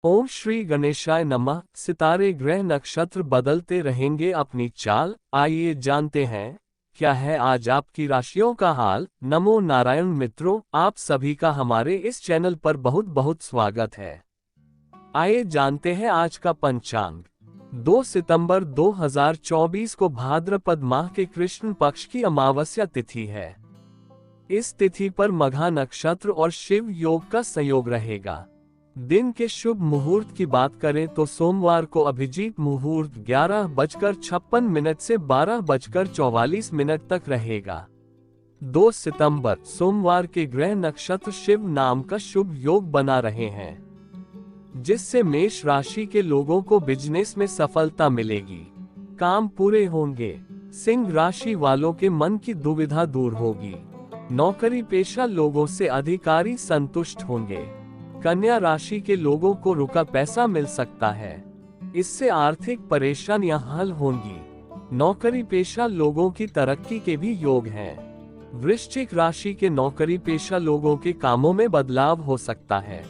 ओम श्री गणेशाय नमः। सितारे ग्रह नक्षत्र बदलते रहेंगे अपनी चाल। आइए जानते हैं क्या है आज आपकी राशियों का हाल। नमो नारायण मित्रों, आप सभी का हमारे इस चैनल पर बहुत बहुत स्वागत है। आइए जानते हैं आज का पंचांग। 2 सितंबर 2024 को भाद्रपद माह के कृष्ण पक्ष की अमावस्या तिथि है। इस तिथि पर मघा नक्षत्र और शिव योग का संयोग रहेगा। दिन के शुभ मुहूर्त की बात करें तो सोमवार को अभिजीत मुहूर्त 11:56 से 12:44 तक रहेगा। 2 सितंबर सोमवार के ग्रह नक्षत्र शिव नाम का शुभ योग बना रहे हैं, जिससे मेष राशि के लोगों को बिजनेस में सफलता मिलेगी, काम पूरे होंगे। सिंह राशि वालों के मन की दुविधा दूर होगी। नौकरी पेशा लोगों से अधिकारी संतुष्ट होंगे। कन्या राशि के लोगों को रुका पैसा मिल सकता है, इससे आर्थिक परेशानियां हल होंगी। नौकरी पेशा लोगों की तरक्की के भी योग हैं। वृश्चिक राशि के नौकरी पेशा लोगों के कामों में बदलाव हो सकता है।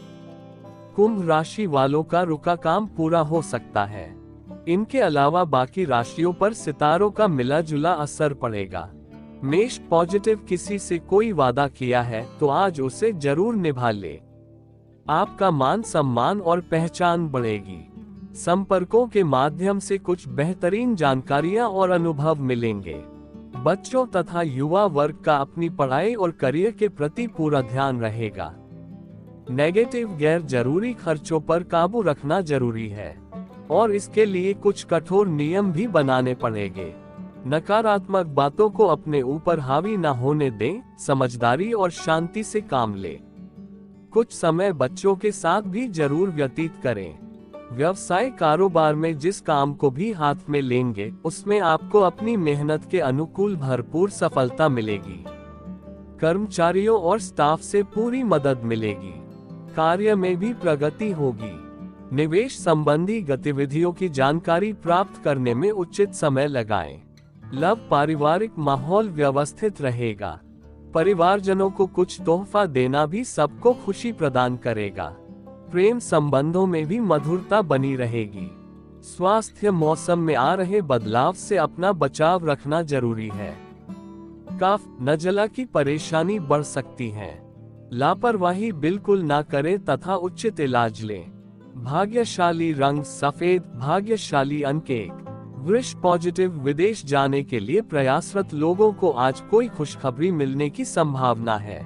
कुंभ राशि वालों का रुका काम पूरा हो सकता है। इनके अलावा बाकी राशियों पर सितारों का मिला जुला असर पड़ेगा। मेष पॉजिटिव किसी से कोई वादा किया है तो आज उसे जरूर निभा ले। आपका मान सम्मान और पहचान बढ़ेगी। संपर्कों के माध्यम से कुछ बेहतरीन जानकारियां और अनुभव मिलेंगे। बच्चों तथा युवा वर्ग का अपनी पढ़ाई और करियर के प्रति पूरा ध्यान रहेगा। नेगेटिव गैर जरूरी खर्चों पर काबू रखना जरूरी है और इसके लिए कुछ कठोर नियम भी बनाने पड़ेंगे। नकारात्मक बातों को अपने ऊपर हावी न होने दें, समझदारी और शांति से काम लें। कुछ समय बच्चों के साथ भी जरूर व्यतीत करें। व्यवसाय कारोबार में जिस काम को भी हाथ में लेंगे उसमें आपको अपनी मेहनत के अनुकूल भरपूर सफलता मिलेगी। कर्मचारियों और स्टाफ से पूरी मदद मिलेगी। कार्य में भी प्रगति होगी। निवेश संबंधी गतिविधियों की जानकारी प्राप्त करने में उचित समय लगाएं। लव पारिवारिक माहौल व्यवस्थित रहेगा। परिवारजनों को कुछ तोहफा देना भी सबको खुशी प्रदान करेगा। प्रेम संबंधों में भी मधुरता बनी रहेगी। स्वास्थ्य मौसम में आ रहे बदलाव से अपना बचाव रखना जरूरी है। कफ नजला की परेशानी बढ़ सकती है। लापरवाही बिल्कुल ना करें तथा उचित इलाज लें। भाग्यशाली रंग सफेद, भाग्यशाली अंक 1। वृष पॉजिटिव विदेश जाने के लिए प्रयासरत लोगों को आज कोई खुशखबरी मिलने की संभावना है।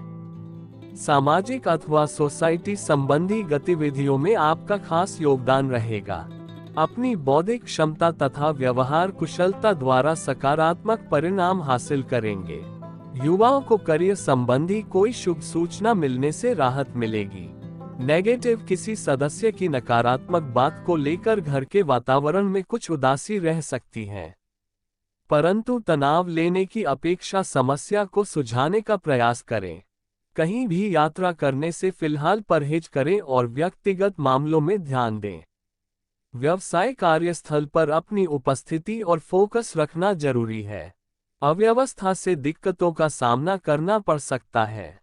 सामाजिक अथवा सोसाइटी संबंधी गतिविधियों में आपका खास योगदान रहेगा। अपनी बौद्धिक क्षमता तथा व्यवहार कुशलता द्वारा सकारात्मक परिणाम हासिल करेंगे। युवाओं को करियर संबंधी कोई शुभ सूचना मिलने से राहत मिलेगी। नेगेटिव किसी सदस्य की नकारात्मक बात को लेकर घर के वातावरण में कुछ उदासी रह सकती है, परंतु तनाव लेने की अपेक्षा समस्या को सुलझाने का प्रयास करें। कहीं भी यात्रा करने से फिलहाल परहेज करें और व्यक्तिगत मामलों में ध्यान दें। व्यवसाय कार्यस्थल पर अपनी उपस्थिति और फोकस रखना जरूरी है। अव्यवस्था से दिक्कतों का सामना करना पड़ सकता है,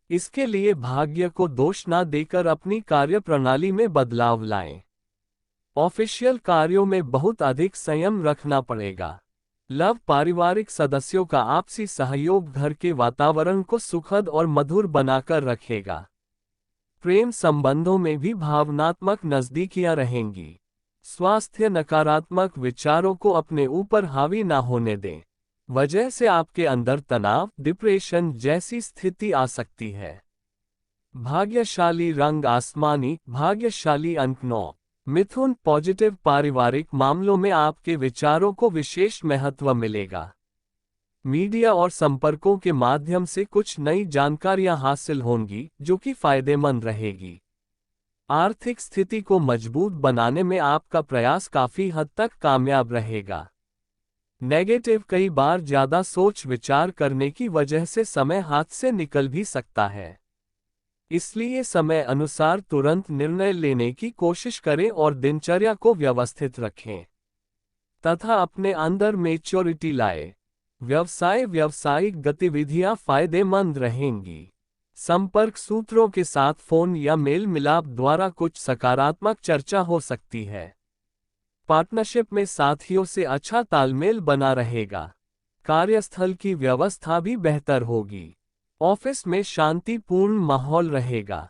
इसके लिए भाग्य को दोष न देकर अपनी कार्य प्रणाली में बदलाव लाएं। ऑफिशियल कार्यों में बहुत अधिक संयम रखना पड़ेगा। लव पारिवारिक सदस्यों का आपसी सहयोग घर के वातावरण को सुखद और मधुर बनाकर रखेगा। प्रेम संबंधों में भी भावनात्मक नजदीकियां रहेंगी। स्वास्थ्य नकारात्मक विचारों को अपने ऊपर हावी न होने दें, वजह से आपके अंदर तनाव, डिप्रेशन जैसी स्थिति आ सकती है। भाग्यशाली रंग आसमानी, भाग्यशाली अंक 9। मिथुन पॉजिटिव पारिवारिक मामलों में आपके विचारों को विशेष महत्व मिलेगा। मीडिया और संपर्कों के माध्यम से कुछ नई जानकारियां हासिल होंगी जो कि फायदेमंद रहेगी। आर्थिक स्थिति को मजबूत बनाने में आपका प्रयास काफी हद तक कामयाब रहेगा। नेगेटिव कई बार ज्यादा सोच विचार करने की वजह से समय हाथ से निकल भी सकता है, इसलिए समय अनुसार तुरंत निर्णय लेने की कोशिश करें और दिनचर्या को व्यवस्थित रखें तथा अपने अंदर मैच्योरिटी लाएं। व्यावसायिक गतिविधियां फायदेमंद रहेंगी। संपर्क सूत्रों के साथ फोन या मेल मिलाप द्वारा कुछ सकारात्मक चर्चा हो सकती है। पार्टनरशिप में साथियों से अच्छा तालमेल बना रहेगा। कार्यस्थल की व्यवस्था भी बेहतर होगी। ऑफिस में शांतिपूर्ण माहौल रहेगा।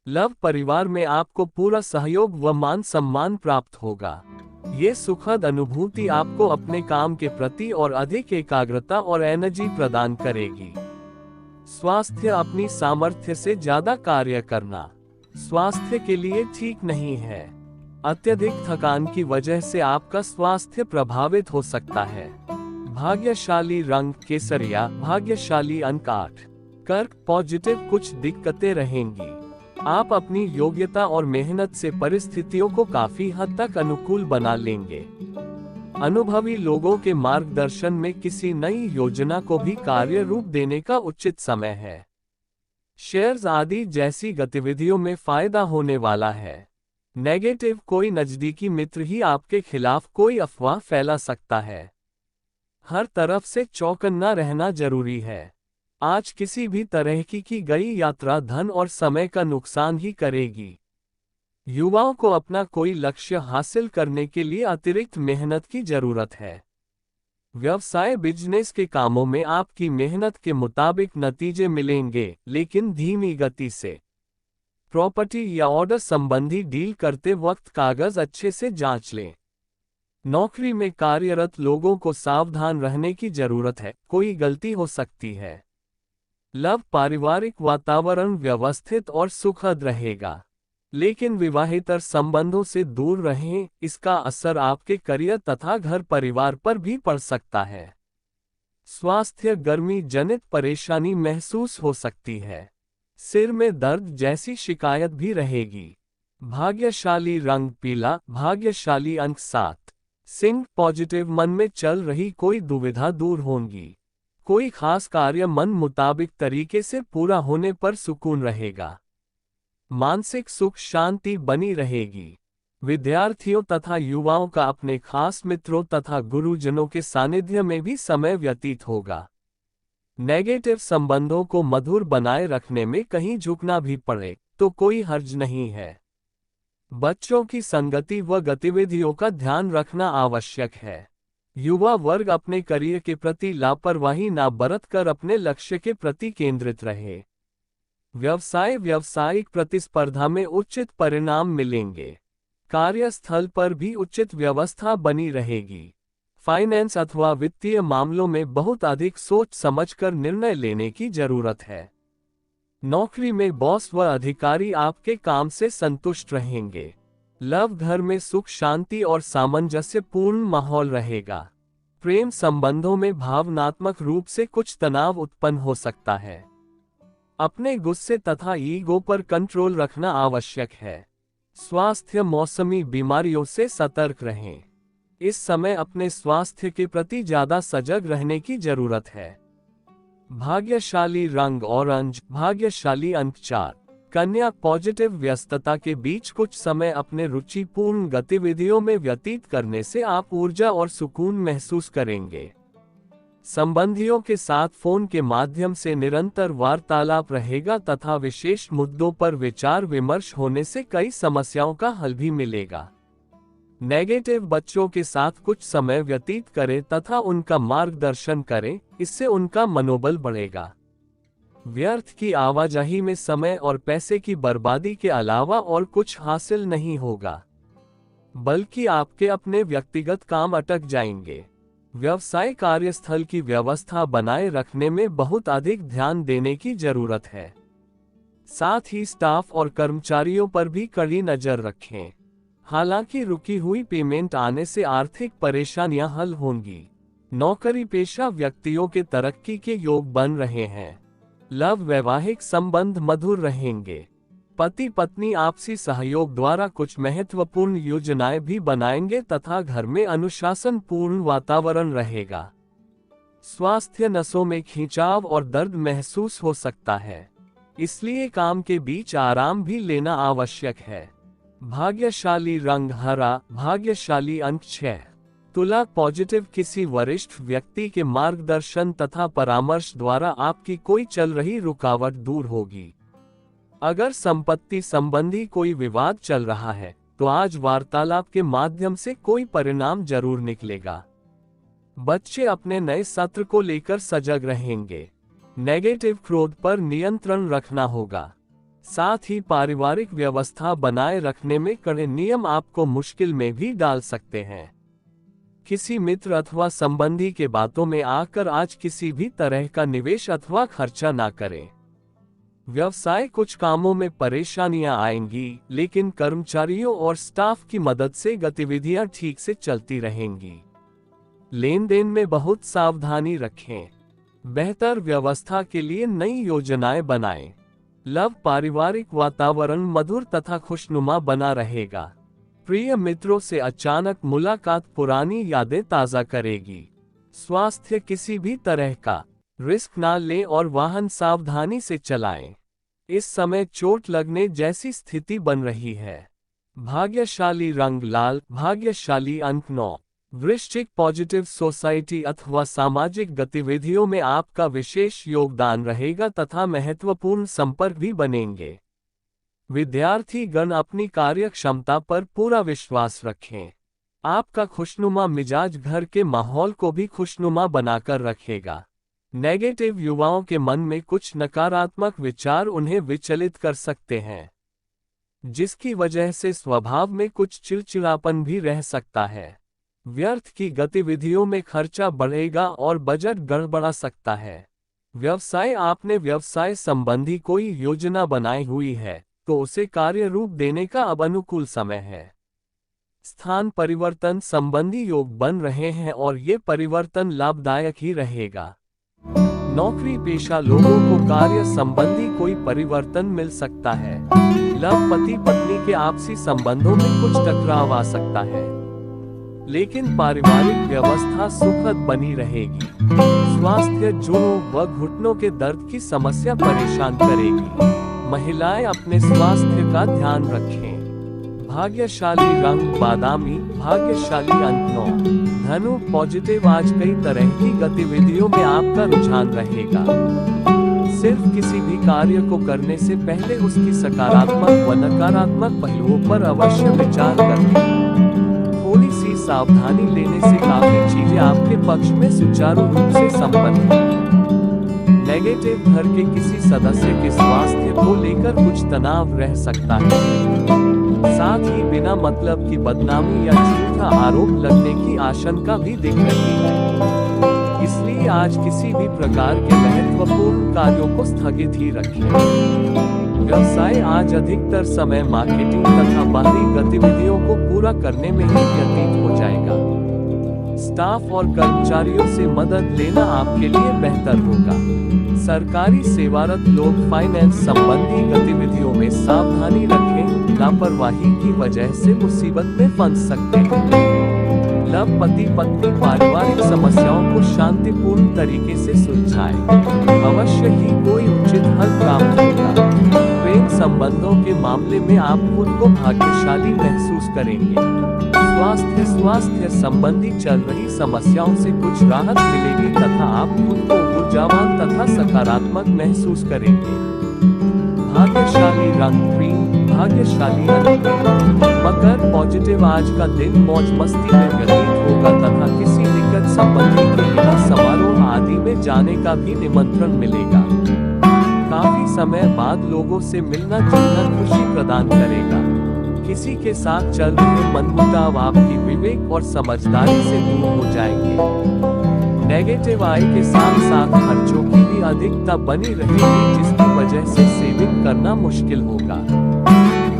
लव परिवार में आपको पूरा सहयोग व मान सम्मान प्राप्त होगा। ये सुखद अनुभूति आपको अपने काम के प्रति और अधिक एकाग्रता और एनर्जी प्रदान करेगी। स्वास्थ्य, अपनी सामर्थ्य से ज्यादा कार्य करना स्वास्थ्य के लिए ठीक नहीं है। अत्यधिक थकान की वजह से आपका स्वास्थ्य प्रभावित हो सकता है। भाग्यशाली रंग केसरिया, भाग्यशाली अंक 8। कर्क पॉजिटिव, कुछ दिक्कतें रहेंगी। आप अपनी योग्यता और मेहनत से परिस्थितियों को काफी हद तक अनुकूल बना लेंगे। अनुभवी लोगों के मार्गदर्शन में किसी नई योजना को भी कार्य रूप देने का उचित समय है। शेयर्स आदि जैसी गतिविधियों में फायदा होने वाला है। नेगेटिव, कोई नजदीकी मित्र ही आपके खिलाफ कोई अफवाह फैला सकता है। हर तरफ से चौकन्ना रहना जरूरी है। आज किसी भी तरह की गई यात्रा धन और समय का नुकसान ही करेगी। युवाओं को अपना कोई लक्ष्य हासिल करने के लिए अतिरिक्त मेहनत की जरूरत है। व्यवसाय बिजनेस के कामों में आपकी मेहनत के मुताबिक नतीजे मिलेंगे, लेकिन धीमी गति से। प्रॉपर्टी या ऑर्डर संबंधी डील करते वक्त कागज अच्छे से जांच लें। नौकरी में कार्यरत लोगों को सावधान रहने की जरूरत है, कोई गलती हो सकती है। लव, पारिवारिक वातावरण व्यवस्थित और सुखद रहेगा, लेकिन विवाहेतर संबंधों से दूर रहें, इसका असर आपके करियर तथा घर परिवार पर भी पड़ सकता है। स्वास्थ्य, गर्मी जनित परेशानी महसूस हो सकती है। सिर में दर्द जैसी शिकायत भी रहेगी। भाग्यशाली रंग पीला, भाग्यशाली अंक 7। सिंह पॉजिटिव, मन में चल रही कोई दुविधा दूर होगी। कोई खास कार्य मन मुताबिक तरीके से पूरा होने पर सुकून रहेगा। मानसिक सुख शांति बनी रहेगी। विद्यार्थियों तथा युवाओं का अपने खास मित्रों तथा गुरुजनों के सानिध्य में भी समय व्यतीत होगा। नेगेटिव संबंधों को मधुर बनाए रखने में कहीं झुकना भी पड़े तो कोई हर्ज नहीं है। बच्चों की संगति व गतिविधियों का ध्यान रखना आवश्यक है। युवा वर्ग अपने करियर के प्रति लापरवाही ना बरत कर अपने लक्ष्य के प्रति केंद्रित रहे। व्यावसायिक प्रतिस्पर्धा में उचित परिणाम मिलेंगे। कार्यस्थल पर भी उचित व्यवस्था बनी रहेगी। फाइनेंस अथवा वित्तीय मामलों में बहुत अधिक सोच समझकर निर्णय लेने की जरूरत है। नौकरी में बॉस व अधिकारी आपके काम से संतुष्ट रहेंगे। लव, घर में सुख शांति और सामंजस्यपूर्ण माहौल रहेगा। प्रेम संबंधों में भावनात्मक रूप से कुछ तनाव उत्पन्न हो सकता है। अपने गुस्से तथा ईगो पर कंट्रोल रखना आवश्यक है। स्वास्थ्य, मौसमी बीमारियों से सतर्क रहें। इस समय अपने स्वास्थ्य के प्रति ज्यादा सजग रहने की जरूरत है। भाग्यशाली रंग ऑरेंज, भाग्यशाली अंक 4। कन्या पॉजिटिव, व्यस्तता के बीच कुछ समय अपने रुचिपूर्ण गतिविधियों में व्यतीत करने से आप ऊर्जा और सुकून महसूस करेंगे। संबंधियों के साथ फोन के माध्यम से निरंतर वार्तालाप रहेगा तथा विशेष मुद्दों पर विचार विमर्श होने से कई समस्याओं का हल भी मिलेगा। नेगेटिव, बच्चों के साथ कुछ समय व्यतीत करें तथा उनका मार्गदर्शन करें, इससे उनका मनोबल बढ़ेगा। व्यर्थ की आवाजाही में समय और पैसे की बर्बादी के अलावा और कुछ हासिल नहीं होगा, बल्कि आपके अपने व्यक्तिगत काम अटक जाएंगे। व्यवसाय कार्यस्थल की व्यवस्था बनाए रखने में बहुत अधिक ध्यान देने की जरूरत है। साथ ही स्टाफ और कर्मचारियों पर भी कड़ी नजर रखें। हालांकि रुकी हुई पेमेंट आने से आर्थिक परेशानियां हल होंगी। नौकरी पेशा व्यक्तियों के तरक्की के योग बन रहे हैं। लव, वैवाहिक संबंध मधुर रहेंगे। पति पत्नी आपसी सहयोग द्वारा कुछ महत्वपूर्ण योजनाएं भी बनाएंगे तथा घर में अनुशासन पूर्ण वातावरण रहेगा। स्वास्थ्य, नसों में खिंचाव और दर्द महसूस हो सकता है, इसलिए काम के बीच आराम भी लेना आवश्यक है। भाग्यशाली रंग हरा, भाग्यशाली अंक 6। तुला पॉजिटिव, किसी वरिष्ठ व्यक्ति के मार्गदर्शन तथा परामर्श द्वारा आपकी कोई चल रही रुकावट दूर होगी। अगर संपत्ति संबंधी कोई विवाद चल रहा है तो आज वार्तालाप के माध्यम से कोई परिणाम जरूर निकलेगा। बच्चे अपने नए सत्र को लेकर सजग रहेंगे। नेगेटिव क्रोध पर नियंत्रण रखना होगा। साथ ही पारिवारिक व्यवस्था बनाए रखने में कड़े नियम आपको मुश्किल में भी डाल सकते हैं। किसी मित्र अथवा संबंधी के बातों में आकर आज किसी भी तरह का निवेश अथवा खर्चा ना करें। व्यवसाय कुछ कामों में परेशानियां आएंगी, लेकिन कर्मचारियों और स्टाफ की मदद से गतिविधियां ठीक से चलती रहेंगी। लेन देन में बहुत सावधानी रखें। बेहतर व्यवस्था के लिए नई योजनाएं बनाएं। लव पारिवारिक वातावरण मधुर तथा खुशनुमा बना रहेगा। प्रिय मित्रों से अचानक मुलाकात पुरानी यादें ताज़ा करेगी। स्वास्थ्य, किसी भी तरह का रिस्क ना लें और वाहन सावधानी से चलाएं। इस समय चोट लगने जैसी स्थिति बन रही है। भाग्यशाली रंग लाल, भाग्यशाली अंक 9। वृश्चिक, पॉजिटिव सोसाइटी अथवा सामाजिक गतिविधियों में आपका विशेष योगदान रहेगा तथा महत्वपूर्ण संपर्क भी बनेंगे। विद्यार्थी गण अपनी कार्य क्षमता पर पूरा विश्वास रखें। आपका खुशनुमा मिजाज घर के माहौल को भी खुशनुमा बनाकर रखेगा। नेगेटिव, युवाओं के मन में कुछ नकारात्मक विचार उन्हें विचलित कर सकते हैं, जिसकी वजह से स्वभाव में कुछ चिड़चिड़ापन भी रह सकता है। व्यर्थ की गतिविधियों में खर्चा बढ़ेगा और बजट गड़बड़ा सकता है। व्यवसाय, आपने व्यवसाय संबंधी कोई योजना बनाई हुई है तो उसे कार्य रूप देने का अब अनुकूल समय है। स्थान परिवर्तन संबंधी योग बन रहे हैं और ये परिवर्तन लाभदायक ही रहेगा। नौकरी पेशा लोगों को कार्य संबंधी कोई परिवर्तन मिल सकता है। लव, पति पत्नी के आपसी संबंधों में कुछ टकराव आ सकता है, लेकिन पारिवारिक व्यवस्था सुखद बनी रहेगी। स्वास्थ्य, जोड़ों व घुटनों के दर्द की समस्या परेशान करेगी। महिलाएं अपने स्वास्थ्य का ध्यान रखें। भाग्यशाली रंग बादामी, भाग्यशाली अंक 9। धनु, पॉजिटिव, आज कई तरह की गतिविधियों में आपका रुझान रहेगा। सिर्फ किसी भी कार्य को करने से पहले उसकी सकारात्मक व नकारात्मक पहलुओं पर अवश्य विचार करें। थोड़ी सी सावधानी लेने से काफी चीजें आपके पक्ष में सुचारू रूप से संपन्न होंगी। नेगेटिव, घर के किसी सदस्य के स्वास्थ्य को लेकर कुछ तनाव रह सकता है। साथ ही बिना मतलब की बदनामी या झूठा आरोप लगने की आशंका भी दिख रही है। इसलिए आज किसी भी प्रकार के महत्वपूर्ण कार्यों को स्थगित ही रखें। व्यवसाय, आज अधिकतर समय मार्केटिंग तथा बाहरी गतिविधियों को पूरा करने में ही व्यतीत हो जाएगा। स्टाफ और कर्मचारियों से मदद लेना आपके लिए बेहतर होगा। सरकारी सेवारत लोग फाइनेंस संबंधी गतिविधियों में सावधानी रखें, लापरवाही की वजह से मुसीबत में फंस सकते हैं। लव, पति पत्नी पारिवारिक समस्याओं को शांतिपूर्ण तरीके से सुलझाएं। अवश्य ही कोई उचित हल प्राप्त होगा। प्रेम संबंधों के मामले में आप खुद को भाग्यशाली महसूस करेंगे। स्वास्थ्य संबंधी चल रही समस्याओं से कुछ राहत मिलेगी तथा आप खुद को ऊर्जावान तथा सकारात्मक महसूस करेंगे। भाग्यशाली रंग क्रीम, भाग्यशाली अंक 3। मकर, पॉजिटिव, आज का दिन मौज मस्ती में व्यतीत होगा तथा किसी निकट संबंधी के यहाँ समारोह आदि में जाने का भी निमंत्रण मिलेगा। काफी समय बाद लोगों से मिलना जुलना खुशी प्रदान करेगा। किसी के साथ चल रहे मनमुटाव आपकी विवेक और समझदारी से दूर हो जाएंगे। नेगेटिव, आय के साथ साथ खर्चों की भी अधिकता बनी रहेगी, जिसकी वजह से सेविंग करना मुश्किल होगा।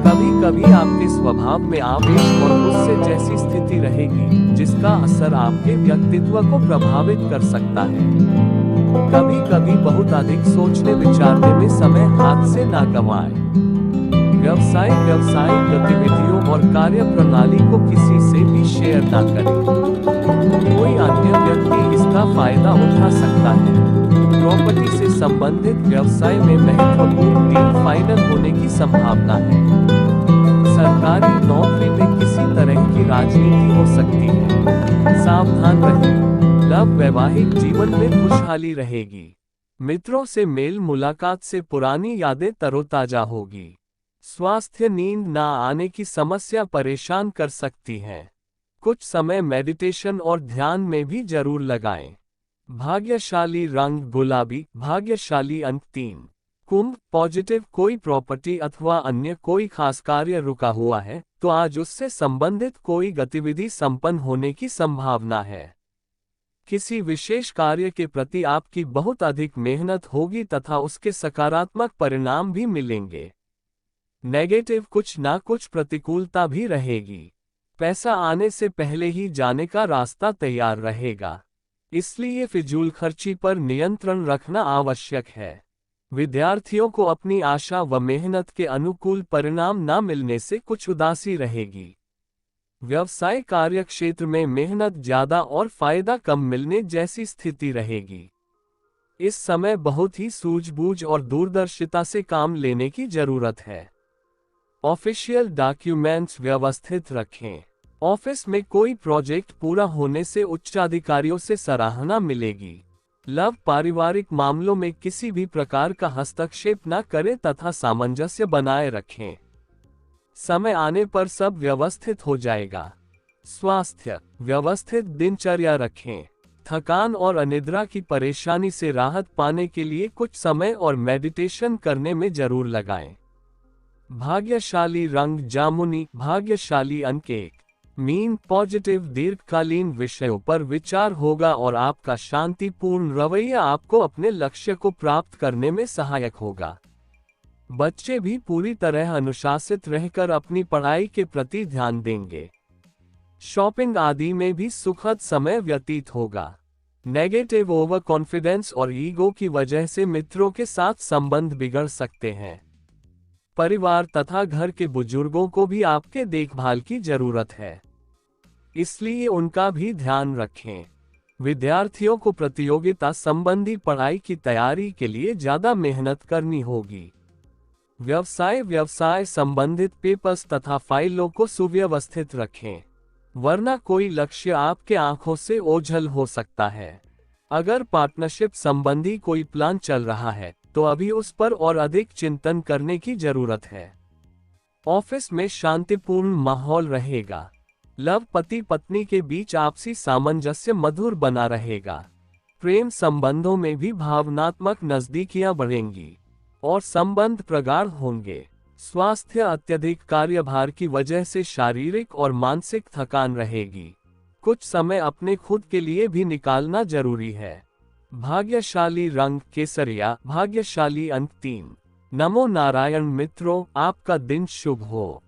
कभी कभी आपके स्वभाव में आवेश और गुस्से जैसी स्थिति रहेगी, जिसका असर आपके व्यक्तित्व को प्रभावित कर सकता है। कभी कभी बहुत अधिक सोचने विचारने में समय हाथ से ना गंवाएं। व्यावसायिक गतिविधियों और कार्य प्रणाली को किसी से भी शेयर ना करें। कोई अन्य व्यक्ति इसका फायदा उठा सकता है। प्रॉपर्टी से संबंधित व्यवसाय में महत्वपूर्ण डील फाइनल होने की संभावना है। सरकारी नौकरी में किसी तरह की राजनीति हो सकती है। सावधान रहें। लव वैवाहिक जीवन में खुशहाली रहेगी। मित्रों से मेल मुलाकात से पुरानी यादें तरोताजा होगी। स्वास्थ्य नींद ना आने की समस्या परेशान कर सकती है। कुछ समय मेडिटेशन और ध्यान में भी जरूर लगाएं। भाग्यशाली रंग गुलाबी, भाग्यशाली अंक 3। कुंभ, पॉजिटिव, कोई प्रॉपर्टी अथवा अन्य कोई खास कार्य रुका हुआ है तो आज उससे संबंधित कोई गतिविधि संपन्न होने की संभावना है। किसी विशेष कार्य के प्रति आपकी बहुत अधिक मेहनत होगी तथा उसके सकारात्मक परिणाम भी मिलेंगे। नेगेटिव, कुछ ना कुछ प्रतिकूलता भी रहेगी। पैसा आने से पहले ही जाने का रास्ता तैयार रहेगा, इसलिए फिजूल खर्ची पर नियंत्रण रखना आवश्यक है। विद्यार्थियों को अपनी आशा व मेहनत के अनुकूल परिणाम न मिलने से कुछ उदासी रहेगी। व्यवसाय कार्य क्षेत्र में मेहनत ज्यादा और फायदा कम मिलने जैसी स्थिति रहेगी। इस समय बहुत ही सूझबूझ और दूरदर्शिता से काम लेने की जरूरत है। ऑफिशियल डॉक्यूमेंट्स व्यवस्थित रखें। ऑफिस में कोई प्रोजेक्ट पूरा होने से उच्चाधिकारियों से सराहना मिलेगी। लव, पारिवारिक मामलों में किसी भी प्रकार का हस्तक्षेप न करें तथा सामंजस्य बनाए रखें। समय आने पर सब व्यवस्थित हो जाएगा। स्वास्थ्य, व्यवस्थित दिनचर्या रखें। थकान और अनिद्रा की परेशानी से राहत पाने के लिए कुछ समय और मेडिटेशन करने में जरूर लगाएं। भाग्यशाली रंग जामुनी, भाग्यशाली अंक 1। मीन, पॉजिटिव, दीर्घकालीन विषयों पर विचार होगा और आपका शांतिपूर्ण रवैया आपको अपने लक्ष्य को प्राप्त करने में सहायक होगा। बच्चे भी पूरी तरह अनुशासित रहकर अपनी पढ़ाई के प्रति ध्यान देंगे। शॉपिंग आदि में भी सुखद समय व्यतीत होगा। नेगेटिव, ओवर कॉन्फिडेंस और ईगो की वजह से मित्रों के साथ संबंध बिगड़ सकते हैं। परिवार तथा घर के बुजुर्गों को भी आपके देखभाल की जरूरत है, इसलिए उनका भी ध्यान रखें। विद्यार्थियों को प्रतियोगिता संबंधी पढ़ाई की तैयारी के लिए ज्यादा मेहनत करनी होगी। व्यवसाय संबंधित पेपर्स तथा फाइलों को सुव्यवस्थित रखें, वरना कोई लक्ष्य आपके आंखों से ओझल हो सकता है। अगर पार्टनरशिप संबंधी कोई प्लान चल रहा है तो अभी उस पर और अधिक चिंतन करने की जरूरत है। ऑफिस में शांतिपूर्ण माहौल रहेगा। लव, पति पत्नी के बीच आपसी सामंजस्य मधुर बना रहेगा। प्रेम संबंधों में भी भावनात्मक नजदीकियां बढ़ेंगी और संबंध प्रगाढ़ होंगे। स्वास्थ्य, अत्यधिक कार्यभार की वजह से शारीरिक और मानसिक थकान रहेगी। कुछ समय अपने खुद के लिए भी निकालना जरूरी है। भाग्यशाली रंग केसरिया, भाग्यशाली अंक 3। नमो नारायण मित्रों, आपका दिन शुभ हो।